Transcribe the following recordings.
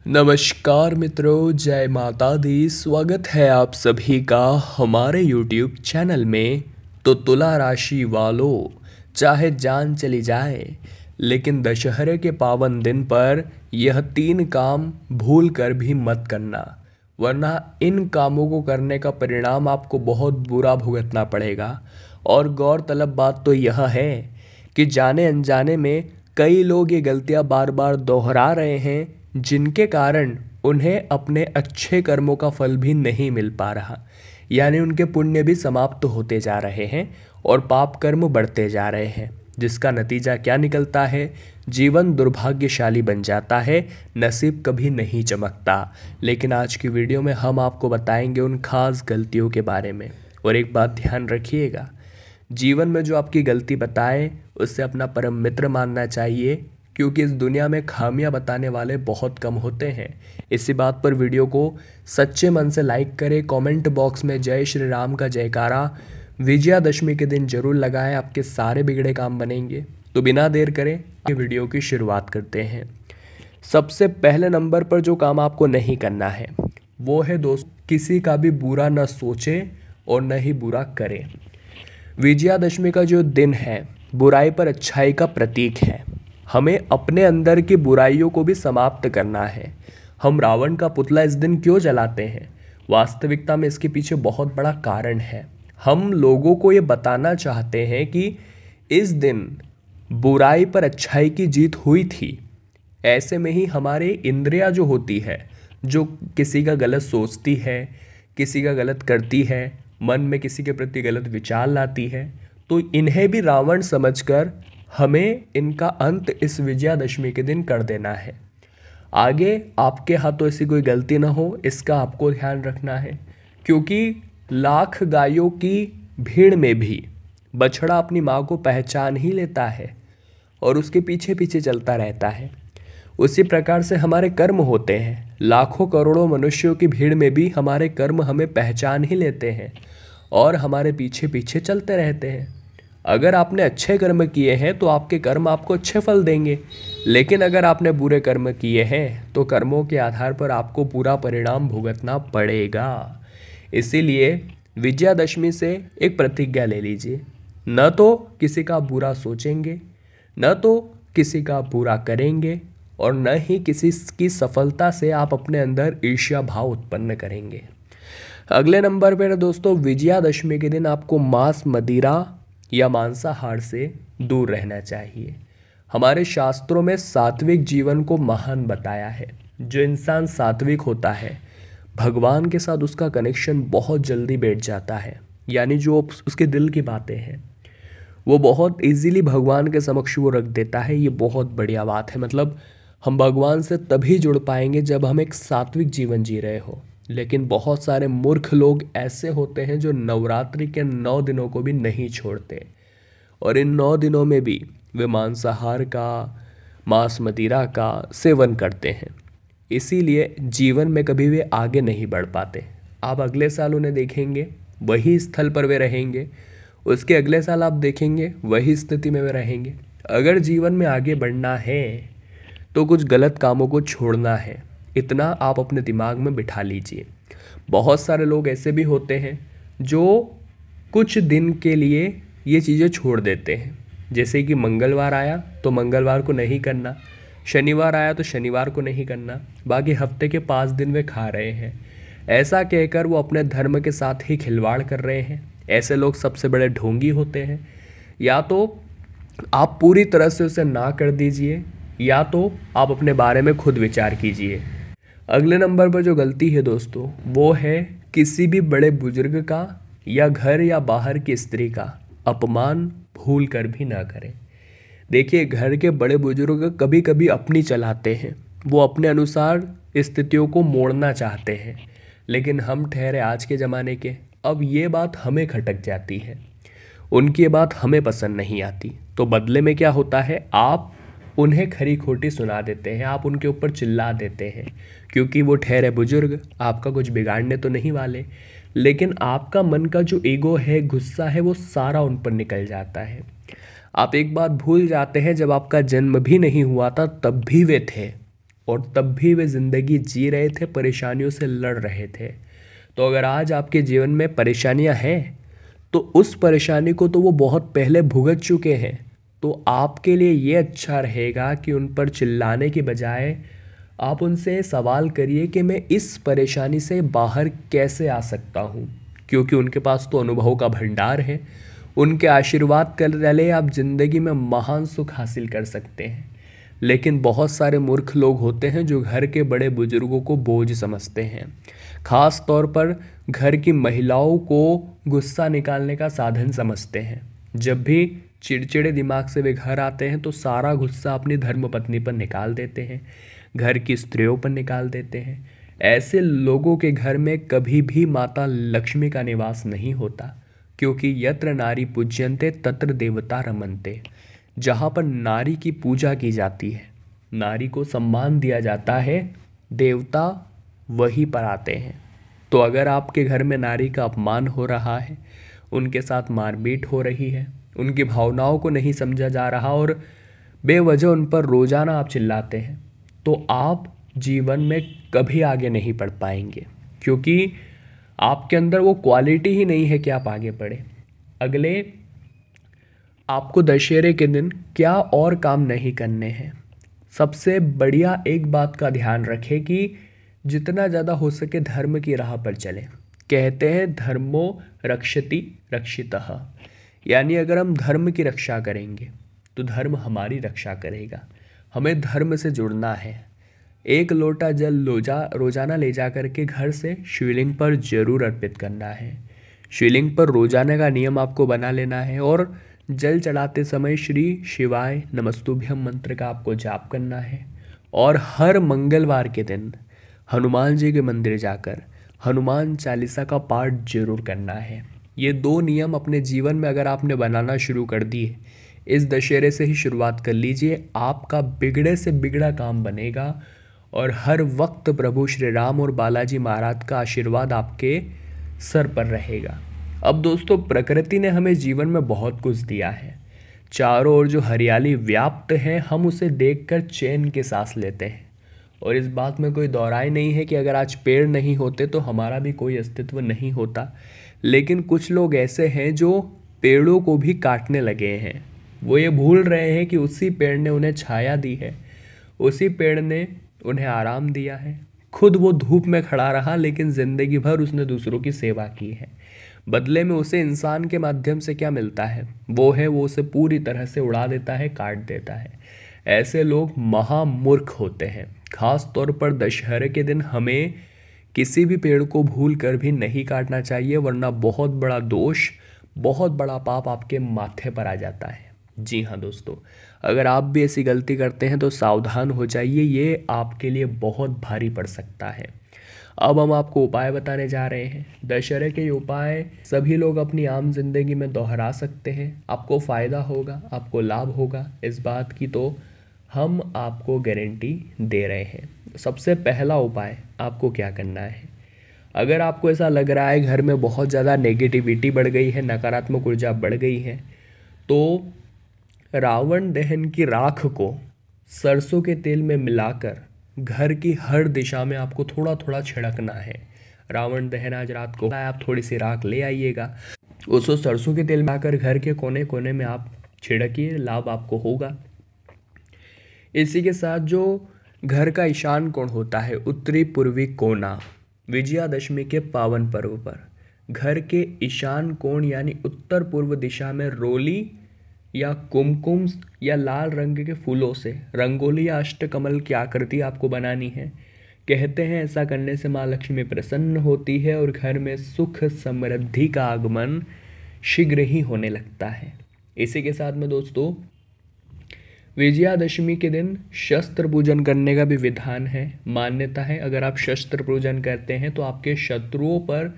नमस्कार मित्रों, जय माता दी। स्वागत है आप सभी का हमारे YouTube चैनल में। तो तुला राशि वालों, चाहे जान चली जाए लेकिन दशहरे के पावन दिन पर यह 3 काम भूल कर भी मत करना, वरना इन कामों को करने का परिणाम आपको बहुत बुरा भुगतना पड़ेगा। और गौरतलब बात तो यह है कि जाने अनजाने में कई लोग ये गलतियां बार बार दोहरा रहे हैं, जिनके कारण उन्हें अपने अच्छे कर्मों का फल भी नहीं मिल पा रहा। यानी उनके पुण्य भी समाप्त होते जा रहे हैं और पाप कर्म बढ़ते जा रहे हैं, जिसका नतीजा क्या निकलता है? जीवन दुर्भाग्यशाली बन जाता है, नसीब कभी नहीं चमकता। लेकिन आज की वीडियो में हम आपको बताएंगे उन खास गलतियों के बारे में। और एक बात ध्यान रखिएगा, जीवन में जो आपकी गलती बताए उससे अपना परम मित्र मानना चाहिए, क्योंकि इस दुनिया में खामियां बताने वाले बहुत कम होते हैं। इसी बात पर वीडियो को सच्चे मन से लाइक करें, कमेंट बॉक्स में जय श्री राम का जयकारा विजयादशमी के दिन जरूर लगाएं, आपके सारे बिगड़े काम बनेंगे। तो बिना देर करें ये वीडियो की शुरुआत करते हैं। सबसे पहले नंबर पर जो काम आपको नहीं करना है वो है दोस्त, किसी का भी बुरा न सोचे और न ही बुरा करे। विजयादशमी का जो दिन है बुराई पर अच्छाई का प्रतीक है। हमें अपने अंदर की बुराइयों को भी समाप्त करना है। हम रावण का पुतला इस दिन क्यों जलाते हैं? वास्तविकता में इसके पीछे बहुत बड़ा कारण है। हम लोगों को ये बताना चाहते हैं कि इस दिन बुराई पर अच्छाई की जीत हुई थी। ऐसे में ही हमारे इंद्रियां जो होती है, जो किसी का गलत सोचती है, किसी का गलत करती है, मन में किसी के प्रति गलत विचार लाती है, तो इन्हें भी रावण समझकर हमें इनका अंत इस विजयादशमी के दिन कर देना है। आगे आपके हाथों ऐसी कोई गलती ना हो, इसका आपको ध्यान रखना है, क्योंकि लाख गायों की भीड़ में भी बछड़ा अपनी माँ को पहचान ही लेता है और उसके पीछे पीछे चलता रहता है। उसी प्रकार से हमारे कर्म होते हैं। लाखों करोड़ों मनुष्यों की भीड़ में भी हमारे कर्म हमें पहचान ही लेते हैं और हमारे पीछे पीछे चलते रहते हैं। अगर आपने अच्छे कर्म किए हैं तो आपके कर्म आपको अच्छे फल देंगे, लेकिन अगर आपने बुरे कर्म किए हैं तो कर्मों के आधार पर आपको पूरा परिणाम भुगतना पड़ेगा। इसीलिए विजयादशमी से एक प्रतिज्ञा ले लीजिए, न तो किसी का बुरा सोचेंगे, न तो किसी का बुरा करेंगे, और न ही किसी की सफलता से आप अपने अंदर ईर्ष्या भाव उत्पन्न करेंगे। अगले नंबर पर दोस्तों, विजयादशमी के दिन आपको मांस, मदिरा या मांसाहार से दूर रहना चाहिए। हमारे शास्त्रों में सात्विक जीवन को महान बताया है। जो इंसान सात्विक होता है, भगवान के साथ उसका कनेक्शन बहुत जल्दी बैठ जाता है। यानी जो उसके दिल की बातें हैं वो बहुत इजीली भगवान के समक्ष वो रख देता है। ये बहुत बढ़िया बात है। मतलब हम भगवान से तभी जुड़ पाएंगे जब हम एक सात्विक जीवन जी रहे हो। लेकिन बहुत सारे मूर्ख लोग ऐसे होते हैं जो नवरात्रि के 9 दिनों को भी नहीं छोड़ते, और इन 9 दिनों में भी वे मांसाहार का, मांस मदिरा का सेवन करते हैं। इसीलिए जीवन में कभी वे आगे नहीं बढ़ पाते। आप अगले साल उन्हें देखेंगे वही स्थल पर वे रहेंगे, उसके अगले साल आप देखेंगे वही स्थिति में वे रहेंगे। अगर जीवन में आगे बढ़ना है तो कुछ गलत कामों को छोड़ना है, इतना आप अपने दिमाग में बिठा लीजिए। बहुत सारे लोग ऐसे भी होते हैं जो कुछ दिन के लिए ये चीज़ें छोड़ देते हैं। जैसे कि मंगलवार आया तो मंगलवार को नहीं करना, शनिवार आया तो शनिवार को नहीं करना, बाकी हफ्ते के 5 दिन वे खा रहे हैं। ऐसा कहकर वो अपने धर्म के साथ ही खिलवाड़ कर रहे हैं। ऐसे लोग सबसे बड़े ढोंगी होते हैं। या तो आप पूरी तरह से उसे ना कर दीजिए, या तो आप अपने बारे में खुद विचार कीजिए। अगले नंबर पर जो गलती है दोस्तों, वो है किसी भी बड़े बुजुर्ग का या घर या बाहर की स्त्री का अपमान भूल कर भी ना करें। देखिए, घर के बड़े बुजुर्ग कभी कभी अपनी चलाते हैं, वो अपने अनुसार स्थितियों को मोड़ना चाहते हैं, लेकिन हम ठहरे आज के ज़माने के। अब ये बात हमें खटक जाती है, उनकी ये बात हमें पसंद नहीं आती। तो बदले में क्या होता है, आप उन्हें खरी खोटी सुना देते हैं, आप उनके ऊपर चिल्ला देते हैं, क्योंकि वो ठहरे बुजुर्ग आपका कुछ बिगाड़ने तो नहीं वाले। लेकिन आपका मन का जो ईगो है, गुस्सा है, वो सारा उन पर निकल जाता है। आप एक बात भूल जाते हैं, जब आपका जन्म भी नहीं हुआ था तब भी वे थे, और तब भी वे ज़िंदगी जी रहे थे, परेशानियों से लड़ रहे थे। तो अगर आज आपके जीवन में परेशानियां हैं तो उस परेशानी को तो वो बहुत पहले भुगत चुके हैं। तो आपके लिए ये अच्छा रहेगा कि उन पर चिल्लाने की बजाय आप उनसे सवाल करिए कि मैं इस परेशानी से बाहर कैसे आ सकता हूँ, क्योंकि उनके पास तो अनुभव का भंडार है। उनके आशीर्वाद कर डाले आप ज़िंदगी में महान सुख हासिल कर सकते हैं। लेकिन बहुत सारे मूर्ख लोग होते हैं जो घर के बड़े बुजुर्गों को बोझ समझते हैं। खास तौर पर घर की महिलाओं को गुस्सा निकालने का साधन समझते हैं। जब भी चिड़चिड़े दिमाग से वे घर आते हैं तो सारा गुस्सा अपनी धर्मपत्नी पर निकाल देते हैं, घर की स्त्रियों पर निकाल देते हैं। ऐसे लोगों के घर में कभी भी माता लक्ष्मी का निवास नहीं होता, क्योंकि यत्र नारी पूज्यन्ते तत्र देवता रमन्ते। जहाँ पर नारी की पूजा की जाती है, नारी को सम्मान दिया जाता है, देवता वहीं पर आते हैं। तो अगर आपके घर में नारी का अपमान हो रहा है, उनके साथ मारपीट हो रही है, उनकी भावनाओं को नहीं समझा जा रहा और बेवजह उन पर रोजाना आप चिल्लाते हैं, तो आप जीवन में कभी आगे नहीं बढ़ पाएंगे, क्योंकि आपके अंदर वो क्वालिटी ही नहीं है कि आप आगे बढ़े। अगले आपको दशहरे के दिन क्या और काम नहीं करने हैं। सबसे बढ़िया एक बात का ध्यान रखें कि जितना ज़्यादा हो सके धर्म की राह पर चलें। कहते हैं धर्मो रक्षति रक्षितः, यानी अगर हम धर्म की रक्षा करेंगे तो धर्म हमारी रक्षा करेगा। हमें धर्म से जुड़ना है। एक लोटा जल रोजाना ले जा करके घर से शिवलिंग पर जरूर अर्पित करना है। शिवलिंग पर रोजाना का नियम आपको बना लेना है और जल चढ़ाते समय श्री शिवाय नमस्तुभ्यम मंत्र का आपको जाप करना है। और हर मंगलवार के दिन हनुमान जी के मंदिर जाकर हनुमान चालीसा का पाठ जरूर करना है। ये 2 नियम अपने जीवन में अगर आपने बनाना शुरू कर दिए, इस दशहरे से ही शुरुआत कर लीजिए, आपका बिगड़े से बिगड़ा काम बनेगा और हर वक्त प्रभु श्री राम और बालाजी महाराज का आशीर्वाद आपके सर पर रहेगा। अब दोस्तों, प्रकृति ने हमें जीवन में बहुत कुछ दिया है। चारों ओर जो हरियाली व्याप्त है, हम उसे देखकर चैन की सांस लेते हैं। और इस बात में कोई दौराई नहीं है कि अगर आज पेड़ नहीं होते तो हमारा भी कोई अस्तित्व नहीं होता। लेकिन कुछ लोग ऐसे हैं जो पेड़ों को भी काटने लगे हैं। वो ये भूल रहे हैं कि उसी पेड़ ने उन्हें छाया दी है, उसी पेड़ ने उन्हें आराम दिया है। खुद वो धूप में खड़ा रहा, लेकिन ज़िंदगी भर उसने दूसरों की सेवा की है। बदले में उसे इंसान के माध्यम से क्या मिलता है, वो उसे पूरी तरह से उड़ा देता है, काट देता है। ऐसे लोग महामूर्ख होते हैं। खास तौर पर दशहरे के दिन हमें किसी भी पेड़ को भूल कर भी नहीं काटना चाहिए, वरना बहुत बड़ा दोष, बहुत बड़ा पाप आपके माथे पर आ जाता है। जी हाँ दोस्तों, अगर आप भी ऐसी गलती करते हैं तो सावधान हो जाइए, ये आपके लिए बहुत भारी पड़ सकता है। अब हम आपको उपाय बताने जा रहे हैं। दशहरे के उपाय सभी लोग अपनी आम जिंदगी में दोहरा सकते हैं। आपको फ़ायदा होगा, आपको लाभ होगा, इस बात की तो हम आपको गारंटी दे रहे हैं। सबसे पहला उपाय आपको क्या करना है, अगर आपको ऐसा लग रहा है घर में बहुत ज़्यादा नेगेटिविटी बढ़ गई है, नकारात्मक ऊर्जा बढ़ गई है, तो रावण दहन की राख को सरसों के तेल में मिलाकर घर की हर दिशा में आपको थोड़ा थोड़ा छिड़कना है। रावण दहन आज रात को आप थोड़ी सी राख ले आइएगा, उसको सरसों के तेल में आकर घर के कोने कोने में आप छिड़किए, लाभ आपको होगा। इसी के साथ जो घर का ईशान कोण होता है, उत्तरी पूर्वी कोना, विजयादशमी के पावन पर्व पर घर के ईशान कोण यानी उत्तर पूर्व दिशा में रोली या कुमकुम या लाल रंग के फूलों से रंगोली या अष्टकमल की आकृति आपको बनानी है। कहते हैं ऐसा करने से माँ लक्ष्मी प्रसन्न होती है और घर में सुख समृद्धि का आगमन शीघ्र ही होने लगता है। इसी के साथ में दोस्तों, विजयादशमी के दिन शस्त्र पूजन करने का भी विधान है, मान्यता है। अगर आप शस्त्र पूजन करते हैं तो आपके शत्रुओं पर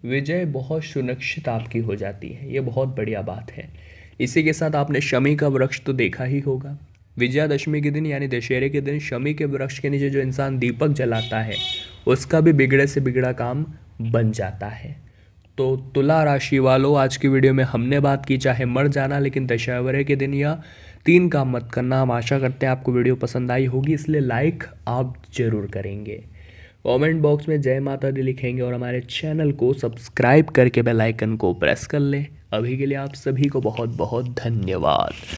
विजय बहुत सुनिश्चित आपकी हो जाती है। ये बहुत बढ़िया बात है। इसी के साथ आपने शमी का वृक्ष तो देखा ही होगा। विजयादशमी के दिन यानी दशहरे के दिन शमी के वृक्ष के नीचे जो इंसान दीपक जलाता है, उसका भी बिगड़े से बिगड़ा काम बन जाता है। तो तुला राशि वालों, आज की वीडियो में हमने बात की चाहे मर जाना, लेकिन दशहरे के दिन या तीन काम मत करना। हम आशा करते हैं आपको वीडियो पसंद आई होगी, इसलिए लाइक आप ज़रूर करेंगे, कमेंट बॉक्स में जय माता दी लिखेंगे और हमारे चैनल को सब्सक्राइब करके बेल आइकन को प्रेस कर लें। अभी के लिए आप सभी को बहुत बहुत धन्यवाद।